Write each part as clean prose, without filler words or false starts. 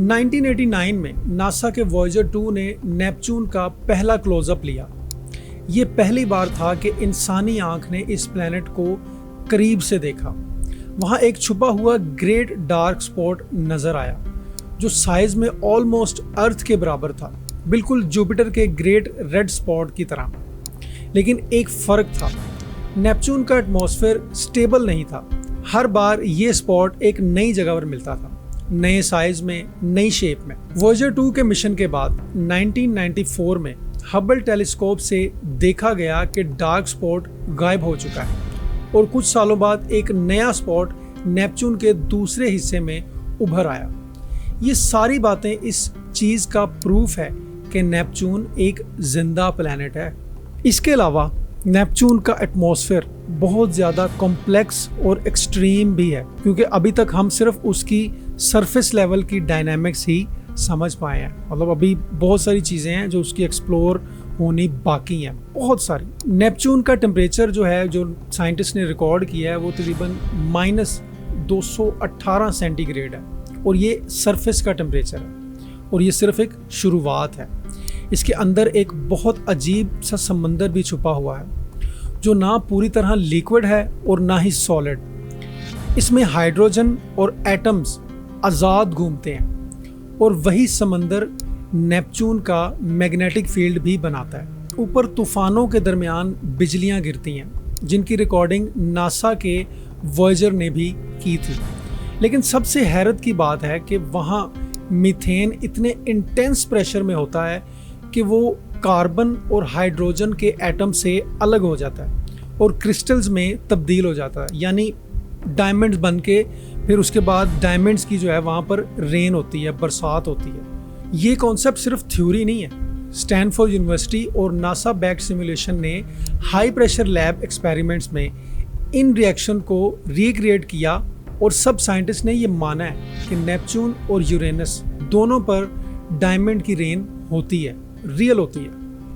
1989 में नासा के वॉयेजर 2 ने नेपच्यून का पहला क्लोजअप लिया। ये पहली बार था कि इंसानी आंख ने इस प्लैनेट को करीब से देखा। वहाँ एक छुपा हुआ ग्रेट डार्क स्पॉट नजर आया जो साइज में ऑलमोस्ट अर्थ के बराबर था, बिल्कुल जुपिटर के ग्रेट रेड स्पॉट की तरह। लेकिन एक फ़र्क था, नेपच्यून का एटमॉस्फेयर स्टेबल नहीं था। हर बार ये स्पॉट एक नई जगह पर मिलता था, नए साइज में, नई शेप में। वॉयेजर 2 के मिशन के बाद 1994 में हबल टेलीस्कोप से देखा गया कि डार्क स्पॉट गायब हो चुका है और कुछ सालों बाद एक नया स्पॉट नेपच्यून के दूसरे हिस्से में उभर आया। ये सारी बातें इस चीज़ का प्रूफ है कि नेपच्यून एक जिंदा प्लैनेट है। इसके अलावा नेपच्यून का एटमॉस्फेयर बहुत ज़्यादा कॉम्प्लेक्स और एक्सट्रीम भी है, क्योंकि अभी तक हम सिर्फ उसकी सरफेस लेवल की डायनामिक्स ही समझ पाए हैं। मतलब अभी बहुत सारी चीज़ें हैं जो उसकी एक्सप्लोर होनी बाकी हैं, बहुत सारी। नेपच्यून का टेम्परेचर जो है, जो साइंटिस्ट ने रिकॉर्ड किया है, वो तकरीबन -218 सेंटीग्रेड है और ये सरफेस का टेम्परेचर है और ये सिर्फ एक शुरुआत है। इसके अंदर एक बहुत अजीब सा समंदर भी छुपा हुआ है जो ना पूरी तरह लिक्विड है और ना ही सॉलिड। इसमें हाइड्रोजन और एटम्स आज़ाद घूमते हैं और वही समंदर नेपच्यून का मैग्नेटिक फील्ड भी बनाता है। ऊपर तूफानों के दरमियान बिजलियां गिरती हैं, जिनकी रिकॉर्डिंग नासा के वॉयेजर ने भी की थी। लेकिन सबसे हैरत की बात है कि वहाँ मीथेन इतने इंटेंस प्रेशर में होता है कि वो कार्बन और हाइड्रोजन के एटम से अलग हो जाता है और क्रिस्टल्स में तब्दील हो जाता है, यानी डायमंड्स बन के फिर उसके बाद डायमंड्स की जो है वहाँ पर रेन होती है, बरसात होती है। ये कॉन्सेप्ट सिर्फ थ्योरी नहीं है। स्टैनफोर्ड यूनिवर्सिटी और नासा बैक्ड सिमुलेशन ने हाई प्रेशर लैब एक्सपेरिमेंट्स में इन रिएक्शन को रिक्रिएट किया और सब साइंटिस्ट ने ये माना है कि नेपच्यून और यूरेनस दोनों पर डायमंड की रेन होती है, रियल होती है,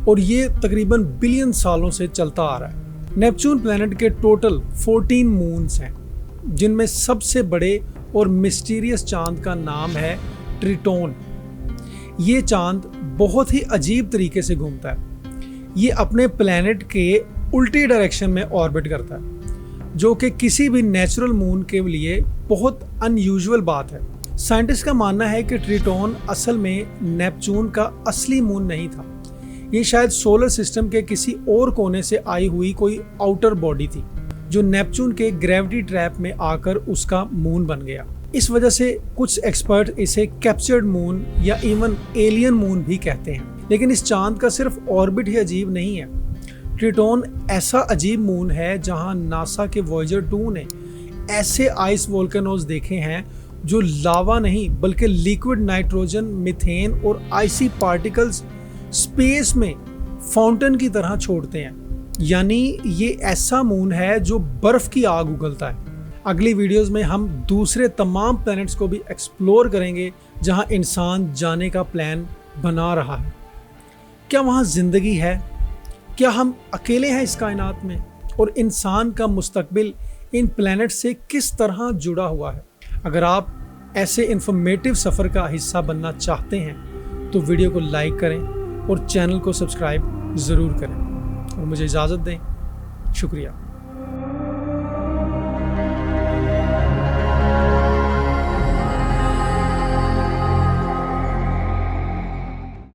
और ये तकरीबन बिलियन सालों से चलता आ रहा है। नेपच्यून प्लैनेट के टोटल 14 मून्स हैं, जिनमें सबसे बड़े और मिस्टीरियस चांद का नाम है ट्रिटोन। ये चांद बहुत ही अजीब तरीके से घूमता है। ये अपने प्लैनेट के उल्टी डायरेक्शन में ऑर्बिट करता है, जो कि किसी भी नेचुरल मून के लिए बहुत अनयूजुअल बात है। साइंटिस्ट का मानना है कि ट्रिटोन असल में नेपच्यून का असली मून नहीं था। ये शायद सोलर सिस्टम के किसी और कोने से आई हुई कोई आउटर बॉडी थी, जो नेपच्यून के ग्रेविटी ट्रैप में आकर उसका मून बन गया। इस वजह से कुछ एक्सपर्ट इसे कैप्चर्ड मून या इवन एलियन मून भी कहते हैं। लेकिन इस चांद का सिर्फ ऑर्बिट ही अजीब नहीं है। ट्रिटोन ऐसा अजीब मून है जहां नासा के वॉयेजर 2 ने ऐसे आइस वोल्केनोज देखे हैं जो लावा नहीं बल्कि लिक्विड नाइट्रोजन, मीथेन और आइसी पार्टिकल्स स्पेस में फाउंटेन की तरह छोड़ते हैं। यानी ये ऐसा मून है जो बर्फ की आग उगलता है। अगली वीडियोस में हम दूसरे तमाम प्लैनेट्स को भी एक्सप्लोर करेंगे जहां इंसान जाने का प्लान बना रहा है। क्या वहां जिंदगी है? क्या हम अकेले हैं इस कायनात में? और इंसान का मुस्तकबिल इन प्लैनेट से किस तरह जुड़ा हुआ है? अगर आप ऐसे इंफॉर्मेटिव सफ़र का हिस्सा बनना चाहते हैं तो वीडियो को लाइक करें और चैनल को सब्सक्राइब ज़रूर करें और मुझे इजाज़त दें। शुक्रिया।